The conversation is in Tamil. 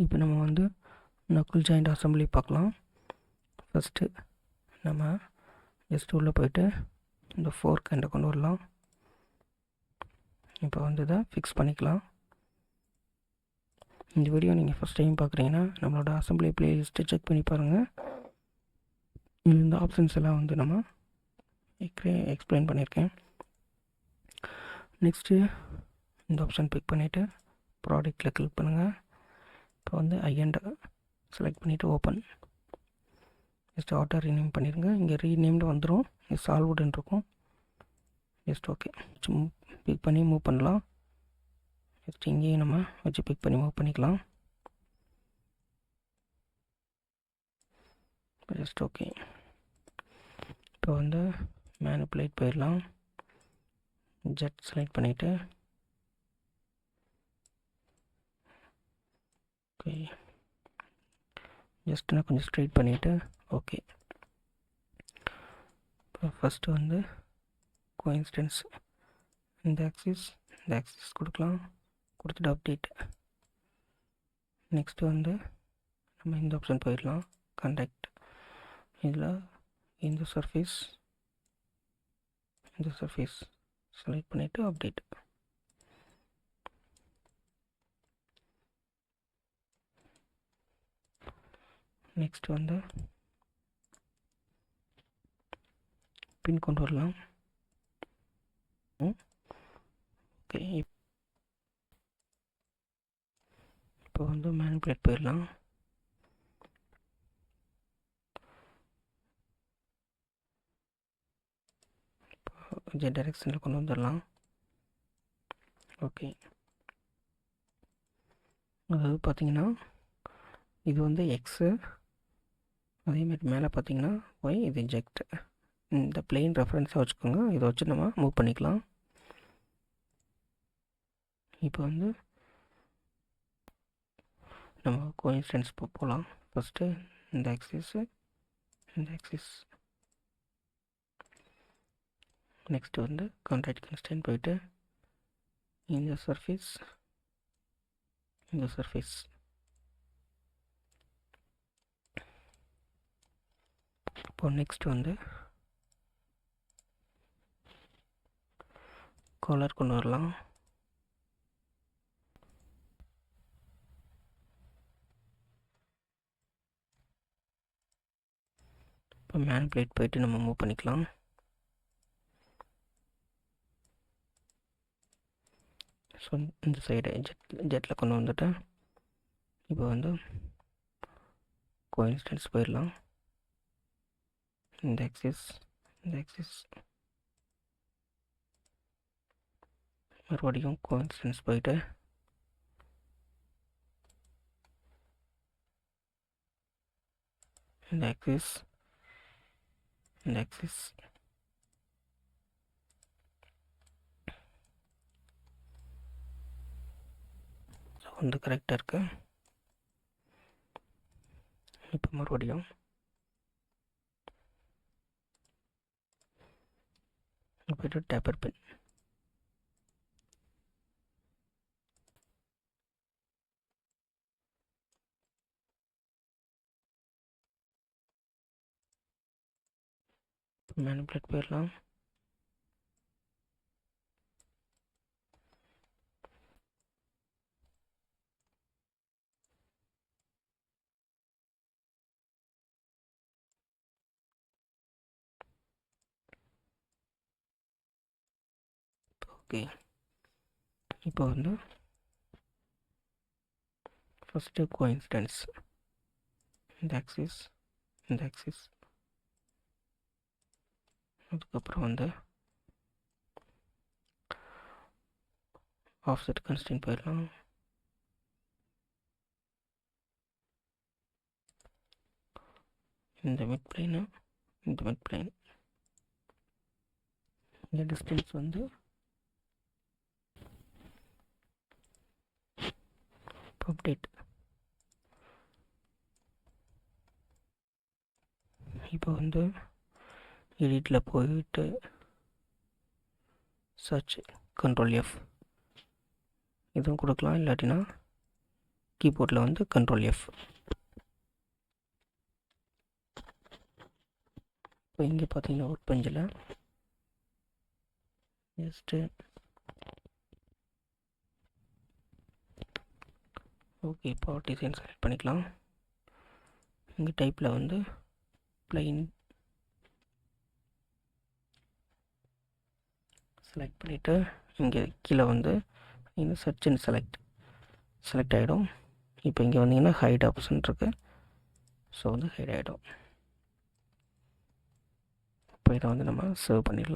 இப்போ நம்ம வந்து நக்குல் ஜாயிண்ட் அசம்பிளி பார்க்கலாம். ஃபஸ்ட்டு நம்ம ஜஸ்ட் உள்ளே போய்ட்டு இந்த ஃபோர்க் எண்டை கொண்டு வரலாம். இப்போ வந்து இதை ஃபிக்ஸ் பண்ணிக்கலாம். இந்த வீடியோ நீங்கள் ஃபஸ்ட் டைம் பார்க்குறீங்கன்னா நம்மளோட அசம்பிளி ப்ளேலிஸ்ட்டு செக் பண்ணி பாருங்கள். இந்த ஆப்ஷன்ஸ் எல்லாம் வந்து நம்ம எக்ஸ்பிளைன் பண்ணியிருக்கேன். நெக்ஸ்ட்டு இந்த ஆப்ஷன் பிக் பண்ணிவிட்டு ப்ராடக்ட்டில் கிளிக் பண்ணுங்கள். இப்போ வந்து ஐஎன்டை செலக்ட் பண்ணிவிட்டு ஓப்பன். ஜஸ்ட் ஆட்டோ ரீநேம் பண்ணிடுங்க. இங்கே ரீநேம்டு வந்துடும். இங்கே சால்வுடுன்னு இருக்கும். ஜஸ்ட் ஓகே பிக் பண்ணி மூவ் பண்ணலாம். ஜஸ்ட் இங்கேயும் நம்ம வச்சு பிக் பண்ணி மூவ் பண்ணிக்கலாம். Just okay. இப்போ வந்து மேனிப்புலேட் போயிடலாம். ஜெட் செலக்ட் பண்ணிவிட்டு ஓகே ஜஸ்ட் நான் கொஞ்சம் ஸ்ட்ரைட் பண்ணிவிட்டு ஓகே. இப்போ ஃபஸ்ட்டு வந்து கோஇன்சிடென்ஸ் இந்த ஆக்சிஸ் கொடுக்கலாம். கொடுத்துட்டு அப்டேட். நெக்ஸ்ட்டு வந்து நம்ம இந்த ஆப்ஷன் போயிடலாம். கான்டாக்ட். இதில் இந்த சர்ஃபேஸ் செலக்ட் பண்ணிவிட்டு அப்டேட். நெக்ஸ்ட் வந்து பின் கொண்டு வரலாம். ஓகே. இப்போ வந்து மேனிப்புலேட் போயிடலாம். இப்போ டைரெக்ஷனில் கொண்டு வந்துடலாம். ஓகே. அதாவது பார்த்தீங்கன்னா இது வந்து எக்ஸு, அதேமாதிரி மேலே பார்த்தீங்கன்னா ஒய், இது ஜெக்ட். இந்த பிளெயின் ரெஃபரன்ஸாக வச்சுக்கோங்க. இதை வச்சு நம்ம மூவ் பண்ணிக்கலாம். இப்போ வந்து நம்ம கோஇன்சிடென்ஸ் போகலாம். ஃபஸ்ட்டு இந்த ஆக்சிஸ் நெக்ஸ்ட்டு வந்து கான்ட்ராக்ட் கன்ஸ்டன்ட் போயிட்டு இந்த சர்ஃபேஸ் இப்போ நெக்ஸ்ட் வந்து காலர் கொண்டு வரலாம். இப்போ மேனிப்புலேட் போயிட்டு நம்ம மூவ் பண்ணிக்கலாம். ஸோ இந்த சைடு ஜெட்டில் கொண்டு வந்துட்டு இப்போ வந்து கோஇன்சிடென்ஸ் போயிடலாம். இந்த ஆக்சிஸ் மறுபடியும் கோஇன்சிடென்ஸ் போயிட்டு இந்த ஆக்சிஸ் வந்து கரெக்டாக இருக்கு. இப்போ மறுபடியும் போய்ட்டு டேப்பர் பின் மேனிப்புலேட் போயிடலாம். ஓகே. இப்போ வந்து ஃபஸ்ட்டு கோஇன்சிடென்ஸ் இந்த ஆக்சிஸ் அதுக்கப்புறம் வந்து ஆஃப்செட் கன்ஸ்டன்ட் போயிடலாம். இந்த மிட் பிளேன் இந்த டிஸ்டன்ஸ் வந்து அப்டேட். இப்போ வந்து எடிட்டில் போயிட்டு சர்ச் Ctrl F இதுவும் கொடுக்கலாம். இல்லாட்டினா கீபோர்டில் வந்து Ctrl+F. இப்போ இங்கே பார்த்தீங்கன்னா ஒர்க் பெஞ்சில் ஜஸ்ட்டு ஓகே இப்போ டிசைன் செலக்ட் பண்ணிக்கலாம். இங்கே டைப்பில் வந்து ப்ளைன் செலக்ட் பண்ணிவிட்டு இங்கே கீழே வந்து பார்த்தீங்கன்னா சர்ச் அண்ட் செலக்ட் ஆகிடும். இப்போ இங்கே வந்தீங்கன்னா ஹைட் ஆப்ஷன் இருக்குது. ஸோ வந்து ஹைட் ஆகிடும். இப்போ இதை வந்து நம்ம சேவ் பண்ணிடலாம்.